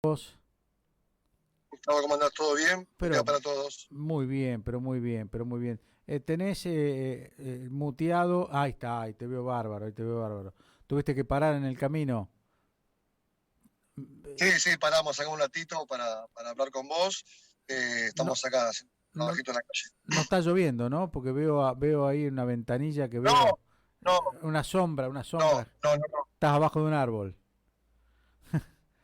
Vos, Gustavo, ¿cómo andás? ¿Todo bien? pero Acá para todos. muy bien, pero muy bien, pero muy bien. Tenés muteado, ahí está, ahí te veo bárbaro, ahí te veo bárbaro. Tuviste que parar en el camino. Sí, sí, paramos, sacamos un ratito para hablar con vos. No, Estamos acá, haciendo un no, trabajito en la calle. no está lloviendo, ¿no? Porque veo ahí una ventanilla que No, veo no, una sombra, una no, sombra. no, no, no. Estás abajo de un árbol.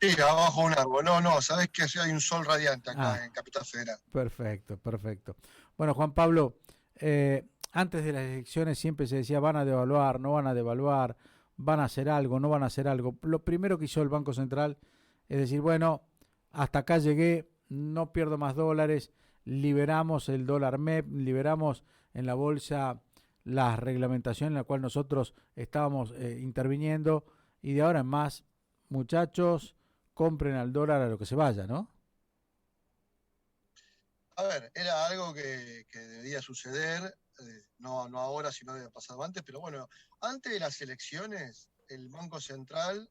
Sí, abajo un árbol. No, no, sabés que sí hay un sol radiante acá Ah, en Capital Federal. perfecto, perfecto. Bueno, Juan Pablo, antes de las elecciones siempre se decía van a devaluar, no van a devaluar, van a hacer algo, no van a hacer algo. Lo primero que hizo el Banco Central es decir, bueno, hasta acá llegué, no pierdo más dólares, liberamos el dólar MEP, liberamos en la bolsa la reglamentación en la cual nosotros estábamos interviniendo y de ahora en más, muchachos, compren al dólar a lo que se vaya, ¿no? A ver, era algo que debía suceder, no, no ahora, sino de pasado antes, pero bueno, antes de las elecciones, el Banco Central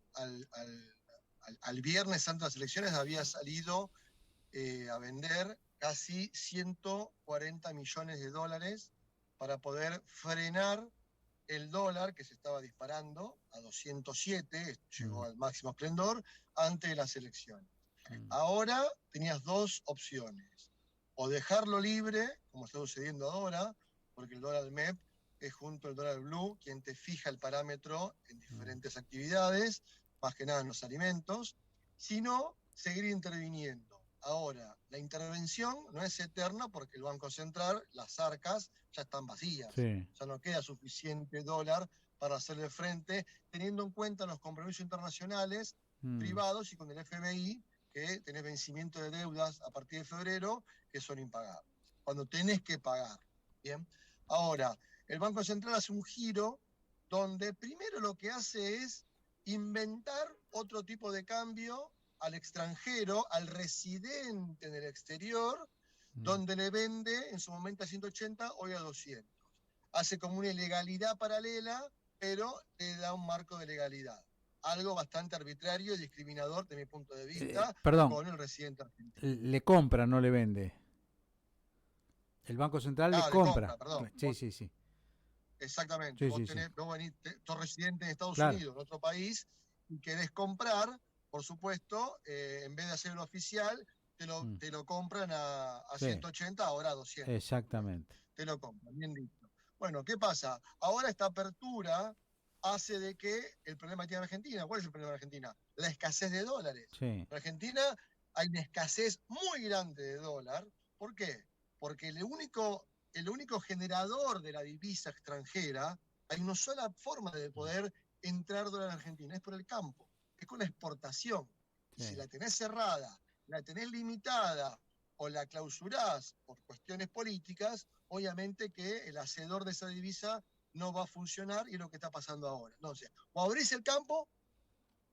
al viernes antes de las elecciones había salido a vender casi 140 millones de dólares para poder frenar el dólar que se estaba disparando a 207, llegó Mm, al máximo esplendor, antes de las elecciones. mm, Ahora tenías dos opciones, o dejarlo libre, como está sucediendo ahora, porque el dólar MEP es junto al dólar blue quien te fija el parámetro en mm. diferentes actividades, más que nada en los alimentos, sino seguir interviniendo. Ahora, la intervención no es eterna porque el Banco Central, las arcas ya están vacías, Sí. ya no queda suficiente dólar para hacerle frente, teniendo en cuenta los compromisos internacionales Mm. privados y con el FMI, que tenés vencimiento de deudas a partir de febrero que son impagables. Cuando tenés que pagar. Bien. Ahora, el Banco Central hace un giro donde primero lo que hace es inventar otro tipo de cambio al extranjero, al residente en el exterior, Mm. donde le vende en su momento a 180, hoy a 200. Hace como una ilegalidad paralela, pero le da un marco de legalidad. Algo bastante arbitrario y discriminador, de mi punto de vista, Perdón, con el residente argentino. le compra, no le vende. El Banco Central le Claro, le compra. compra, perdón. Sí, sí, sí. Exactamente. Sí, sí, sí. Vos venís, sos residente en Estados Claro. Unidos, en otro país, y querés comprar, por supuesto, en vez de hacerlo oficial, Mm. te lo compran a Sí, 180, ahora a 200. Bueno, exactamente. te lo compran, bien dicho. Bueno, ¿qué pasa? Ahora esta apertura hace de que el problema que tiene Argentina, ¿cuál es el problema de Argentina? La escasez de dólares. Sí. En Argentina hay una escasez muy grande de dólar. ¿Por qué? Porque el único generador de la divisa extranjera, hay una sola forma de poder entrar dólar a Argentina, es por el campo, es con la exportación. Y si Sí. la tenés cerrada, la tenés limitada o la clausurás por cuestiones políticas, obviamente que el hacedor de esa divisa no va a funcionar y es lo que está pasando ahora. Entonces, o abrís el campo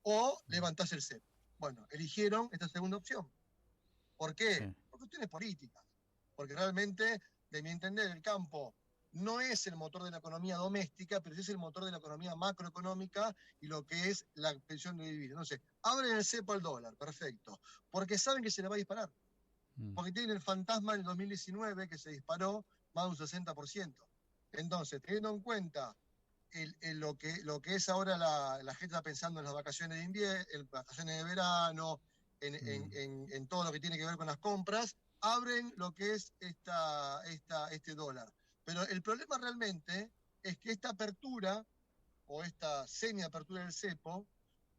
o levantás el cepo. Bueno, eligieron esta segunda opción. ¿Por qué? Sí. Por cuestiones políticas. Porque realmente, de mi entender, el campo no es el motor de la economía doméstica, pero sí es el motor de la economía macroeconómica y lo que es la pensión de divisas. Entonces, abren el cepo al dólar, perfecto, porque saben que se le va a disparar, Mm. porque tienen el fantasma del 2019 que se disparó más de un 60%. Entonces, teniendo en cuenta lo que es ahora la gente está pensando en las vacaciones de invierno, en vacaciones de verano, Mm. en todo lo que tiene que ver con las compras, abren lo que es este dólar. Pero el problema realmente es que esta apertura o esta semi-apertura del cepo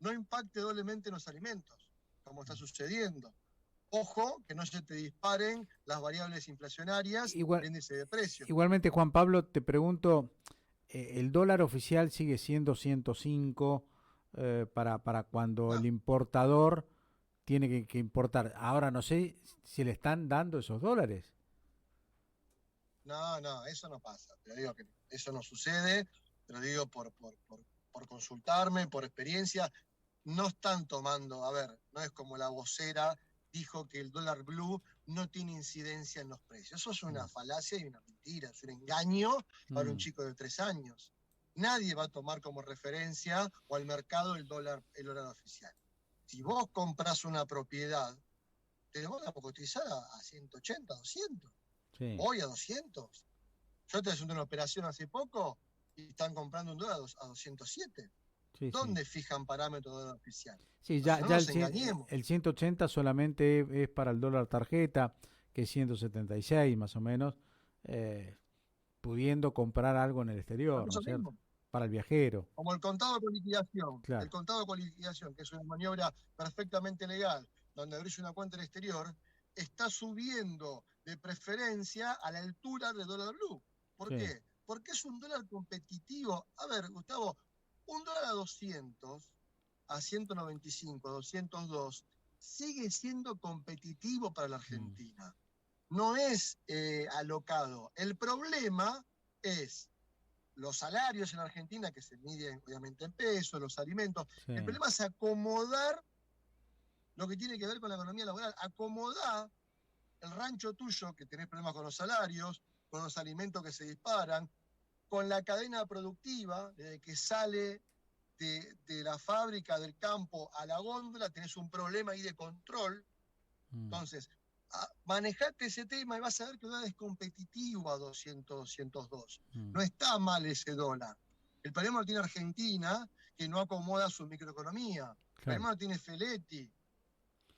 no impacte doblemente en los alimentos, como está sucediendo. Ojo, que no se te disparen las variables inflacionarias, el Igual, índice de precios. igualmente, Juan Pablo, te pregunto, el dólar oficial sigue siendo 105 para cuando el No, importador tiene que importar. Ahora no sé si le están dando esos dólares. no, no, eso no pasa. Te lo digo que eso no sucede. Te lo digo por consultarme, por experiencia. No están tomando, a ver, no es como la vocera dijo que el dólar blue no tiene incidencia en los precios. Eso es una Mm. falacia y una mentira, es un engaño para un Mm. chico de 3 años. Nadie va a tomar como referencia o al mercado el dólar oficial. Si vos compras una propiedad, te lo van a cotizar a 180, 200. Sí, Hoy a 200. Yo estoy haciendo una operación hace poco y están comprando un dólar a 207. sí, sí. ¿Dónde fijan parámetro de dólar oficial? Sí, Entonces no ya nos engañemos. el 180 solamente es para el dólar tarjeta, que es 176 más o menos, eh, pudiendo comprar algo en el Por exterior, ¿no eso es cierto? mismo. Para el viajero, Como el contado con liquidación. El claro. contado con liquidación, que es una maniobra perfectamente legal, donde abrís una cuenta en el exterior, está subiendo de preferencia a la altura del dólar blue. ¿Por Sí. qué? Porque es un dólar competitivo. A ver, Gustavo, un dólar a 200, a 195, a 202, sigue siendo competitivo para la Mm, Argentina. No es alocado. El problema es los salarios en Argentina, que se miden obviamente en pesos, los alimentos. El sí. problema es acomodar lo que tiene que ver con la economía laboral. Acomodar el rancho tuyo, que tenés problemas con los salarios, con los alimentos que se disparan, con la cadena productiva, desde que sale de la fábrica, del campo a la góndola, tenés un problema ahí de control. Mm, Entonces, manejate ese tema y vas a ver que el dólar es competitivo a 200, 202. mm, No está mal ese dólar. El problema lo tiene Argentina, que no acomoda su microeconomía. El claro. problema lo tiene Feletti,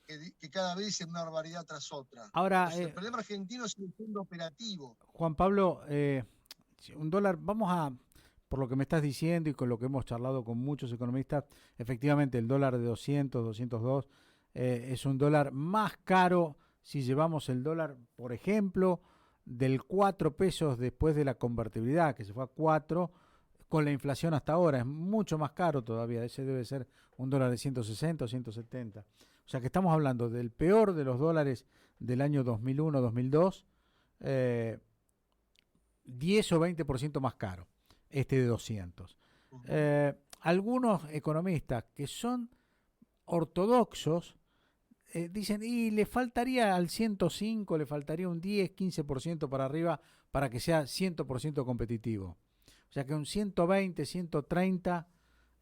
que cada vez dice una barbaridad tras otra. Ahora, Entonces, el problema argentino sigue siendo operativo. Juan Pablo, un dólar, vamos a, por lo que me estás diciendo y con lo que hemos charlado con muchos economistas, efectivamente el dólar de 200, 202 es un dólar más caro si llevamos el dólar, por ejemplo, del 4 pesos después de la convertibilidad, que se fue a 4, con la inflación hasta ahora, es mucho más caro todavía, ese debe ser un dólar de 160 o 170. O sea que estamos hablando del peor de los dólares del año 2001-2002, 10 o 20% más caro, este de 200. Uh -huh. Algunos economistas que son ortodoxos dicen, y le faltaría al 105, le faltaría un 10, 15% para arriba para que sea 100% competitivo. O sea que un 120, 130,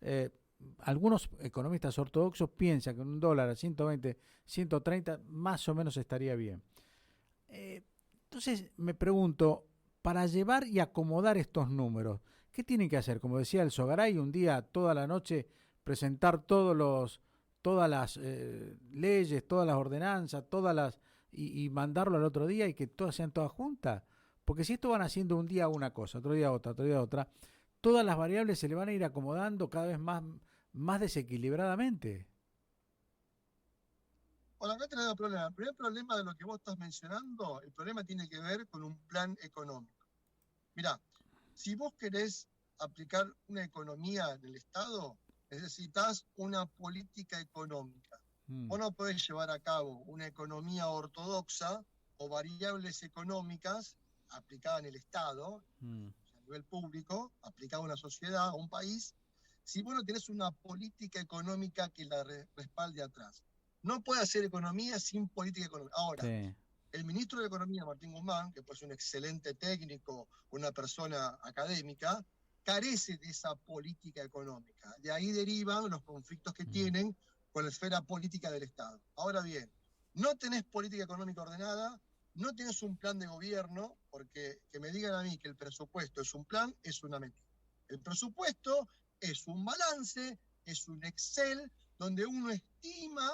eh, algunos economistas ortodoxos piensan que un dólar a 120, 130 más o menos estaría bien. Entonces me pregunto, para llevar y acomodar estos números, ¿qué tienen que hacer? Como decía el Sogaray, un día, toda la noche, presentar todas las leyes, todas las ordenanzas, y mandarlo al otro día y que todas sean todas juntas. Porque si esto van haciendo un día una cosa, otro día otra, otro día otra, todas las variables se le van a ir acomodando cada vez más desequilibradamente. Bueno, acá tenemos un problema. El primer problema de lo que vos estás mencionando, el problema tiene que ver con un plan económico. Mirá, si vos querés aplicar una economía en el Estado, necesitas una política económica. Mm, Vos no podés llevar a cabo una economía ortodoxa o variables económicas aplicadas en el Estado, mm, a nivel público, aplicada a una sociedad, a un país, si vos no tenés una política económica que la respalde atrás. No puede hacer economía sin política económica. Ahora, sí. el ministro de Economía, Martín Guzmán, que puede ser un excelente técnico, una persona académica, carece de esa política económica. De ahí derivan los conflictos que Mm, tienen con la esfera política del Estado. Ahora bien, no tenés política económica ordenada, no tenés un plan de gobierno, porque que me digan a mí que el presupuesto es un plan, es una mentira. El presupuesto es un balance, es un Excel, donde uno estima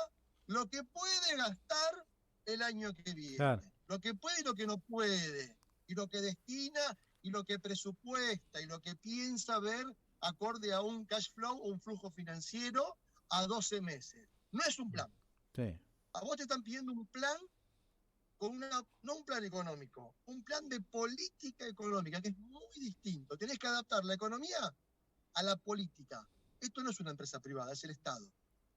lo que puede gastar el año que claro. viene, lo que puede y lo que no puede, y lo que destina y lo que presupuesta y lo que piensa ver acorde a un cash flow o un flujo financiero a 12 meses. No es un plan. Sí. A vos te están pidiendo un plan con no un plan económico, un plan de política económica, que es muy distinto. Tenés que adaptar la economía a la política. Esto no es una empresa privada, es el Estado.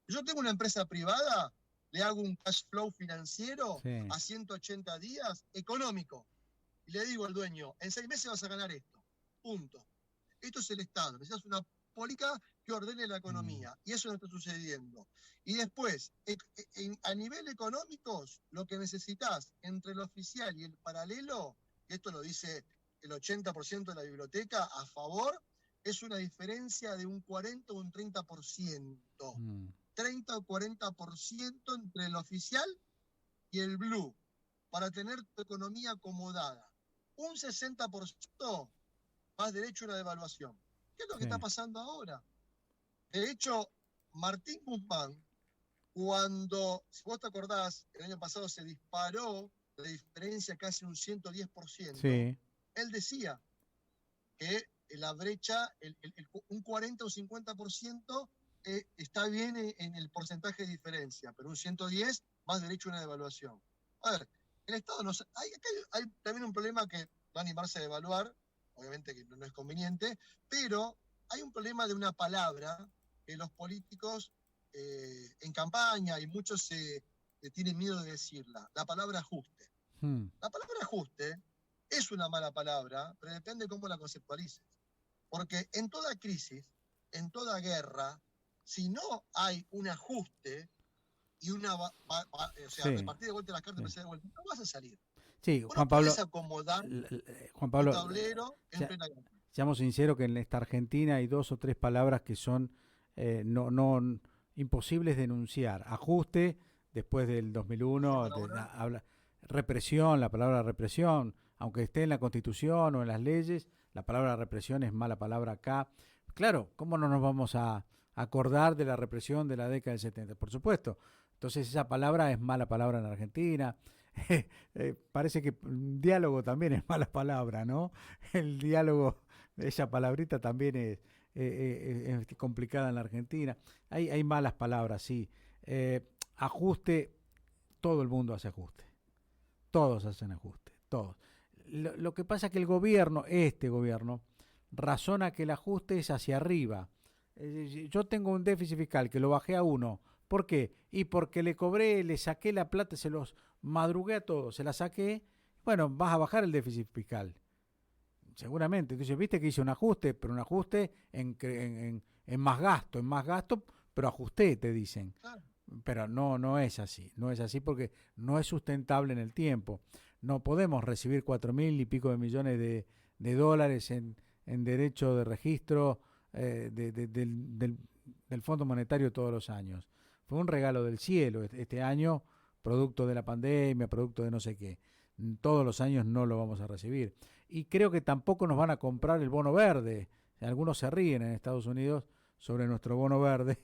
Yo tengo una empresa privada, le hago un cash flow financiero Sí. a 180 días económico. Y le digo al dueño, en 6 meses vas a ganar esto. Punto. Esto es el Estado. Necesitas una política que ordene la Mm, economía. Y eso no está sucediendo. Y después, a nivel económico, lo que necesitas entre el oficial y el paralelo, que esto lo dice el 80% de la biblioteca a favor, es una diferencia de un 40 o un 30%. mm. 30 o 40% entre el oficial y el blue, para tener tu economía acomodada. Un 60% más derecho a una devaluación. ¿Qué es lo que está pasando ahora? De hecho, Martín Guzmán, cuando, si vos te acordás, el año pasado se disparó la diferencia casi un 110%, él decía que la brecha, un 40 o 50% está bien en el porcentaje de diferencia, pero un 110 más derecho a una devaluación. A ver, el Estado no hay también un problema que va a animarse a devaluar, obviamente que no es conveniente, pero hay un problema de una palabra que los políticos en campaña y muchos se tienen miedo de decirla, la palabra ajuste. La palabra ajuste es una mala palabra, pero depende cómo la conceptualices. Porque en toda crisis, en toda guerra, si no hay un ajuste y repartir de vuelta las cartas, empezar de vuelta, no vas a salir. Sí, Vos Juan no Pablo, podés acomodar Juan Pablo, tu tablero en plena guerra. Seamos sinceros que en esta Argentina hay 2 o 3 palabras que son imposibles de enunciar. Ajuste, después del 2001, represión, la palabra represión, aunque esté en la Constitución o en las leyes, la palabra represión es mala palabra acá. Claro, ¿cómo no nos vamos a acordar de la represión de la década del 70? Por supuesto. Entonces esa palabra es mala palabra en Argentina. Parece que diálogo también es mala palabra, ¿no? El diálogo, esa palabrita también es complicada en la Argentina. Hay malas palabras, sí. Ajuste, todo el mundo hace ajuste. Todos hacen ajuste, todos. Lo que pasa es que el gobierno, este gobierno, razona que el ajuste es hacia arriba. Yo tengo un déficit fiscal que lo bajé a 1. ¿Por qué? Y porque le saqué la plata, se los madrugué a todos, se la saqué. Bueno, vas a bajar el déficit fiscal. Seguramente. Entonces, viste que hice un ajuste, pero un ajuste en más gasto, pero ajusté, te dicen. Pero no es así. No es así porque no es sustentable en el tiempo. No podemos recibir 4.000 y pico de millones de dólares en derecho de registro del Fondo Monetario todos los años. Fue un regalo del cielo este año, producto de la pandemia, producto de no sé qué. Todos los años no lo vamos a recibir. Y creo que tampoco nos van a comprar el bono verde. Algunos se ríen en Estados Unidos sobre nuestro bono verde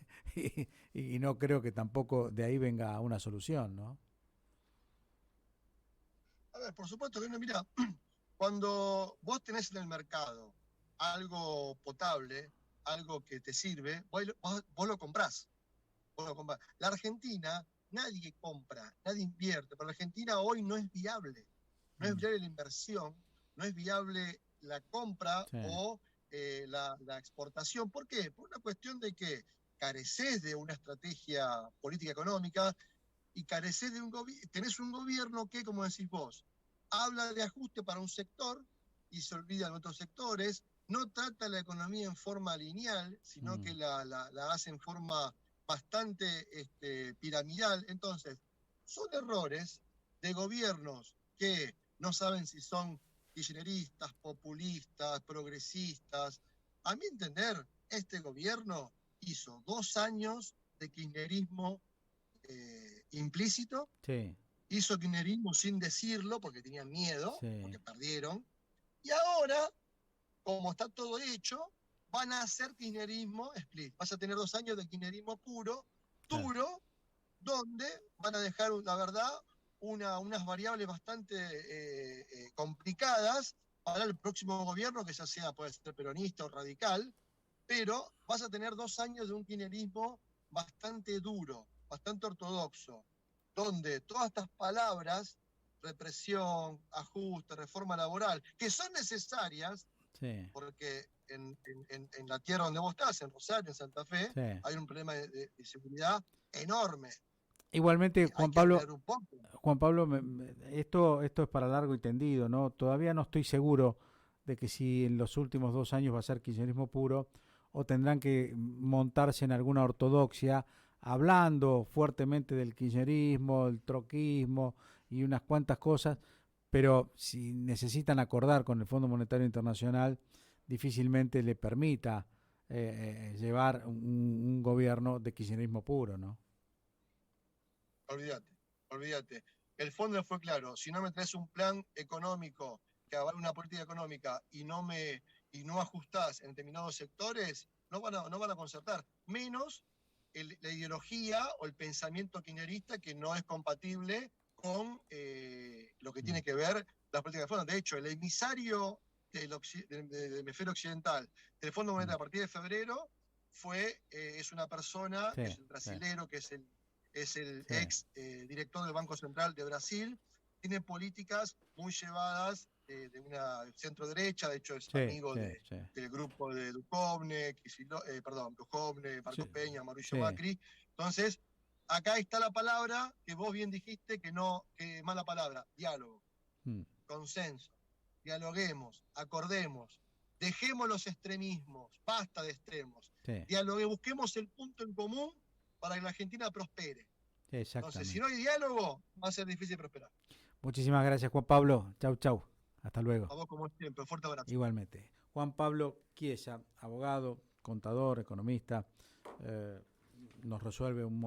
y no creo que tampoco de ahí venga una solución, ¿no? A ver, por supuesto que no, mira, cuando vos tenés en el mercado algo potable, algo que te sirve, vos lo comprás. La Argentina, nadie compra, nadie invierte. Para la Argentina hoy no es viable. No es viable la inversión, no es viable la compra o la exportación. ¿Por qué? Por una cuestión de que careces de una estrategia política económica y careces de tenés un gobierno que, como decís vos, habla de ajuste para un sector y se olvida de otros sectores, no trata la economía en forma lineal, sino que la hace en forma bastante piramidal. Entonces, son errores de gobiernos que no saben si son kirchneristas, populistas, progresistas. A mi entender, este gobierno hizo 2 años de kirchnerismo implícito, hizo kirchnerismo sin decirlo porque tenían miedo, porque perdieron, y ahora, como está todo hecho, van a hacer kirchnerismo split. Vas a tener 2 años de kirchnerismo puro, duro, donde van a dejar, la verdad, unas variables bastante complicadas para el próximo gobierno, que ya sea, puede ser peronista o radical, pero vas a tener 2 años de un kirchnerismo bastante duro, bastante ortodoxo, donde todas estas palabras, represión, ajuste, reforma laboral, que son necesarias, porque en la tierra donde vos estás, en Rosario, en Santa Fe, hay un problema de seguridad enorme. Igualmente, Juan Pablo, esto es para largo y tendido, ¿no? Todavía no estoy seguro de que si en los últimos 2 años va a ser kirchnerismo puro o tendrán que montarse en alguna ortodoxia hablando fuertemente del kirchnerismo, del troquismo y unas cuantas cosas, pero si necesitan acordar con el Fondo Monetario Internacional, difícilmente le permita llevar un gobierno de kirchnerismo puro, ¿no? Olvídate. El fondo fue claro, si no me traes un plan económico que avale una política económica y no ajustás en determinados sectores, no van a concertar, menos la ideología o el pensamiento kirchnerista que no es compatible con lo que tiene que ver las políticas de fondo. De hecho, el emisario del hemisferio occidental del Fondo Monetario a partir de febrero es una persona, Sí, que es el sí, brasilero, que es el sí, ex director del Banco Central de Brasil. Tiene políticas muy llevadas de una centro derecha, de hecho es sí, amigo sí, sí, del grupo de Duhovne, Marcos sí, Peña, Mauricio sí, Macri. Entonces, acá está la palabra que vos bien dijiste, que mala palabra, diálogo, mm, consenso, dialoguemos, acordemos, dejemos los extremismos, basta de extremos, sí, dialoguemos, busquemos el punto en común para que la Argentina prospere. Entonces, si no exactamente. hay diálogo, va a ser difícil prosperar. Muchísimas gracias, Juan Pablo. Chau, chau. Hasta A luego. vos, como siempre, fuerte abrazo. Igualmente. Juan Pablo Chiesa, abogado, contador, economista, nos resuelve un montón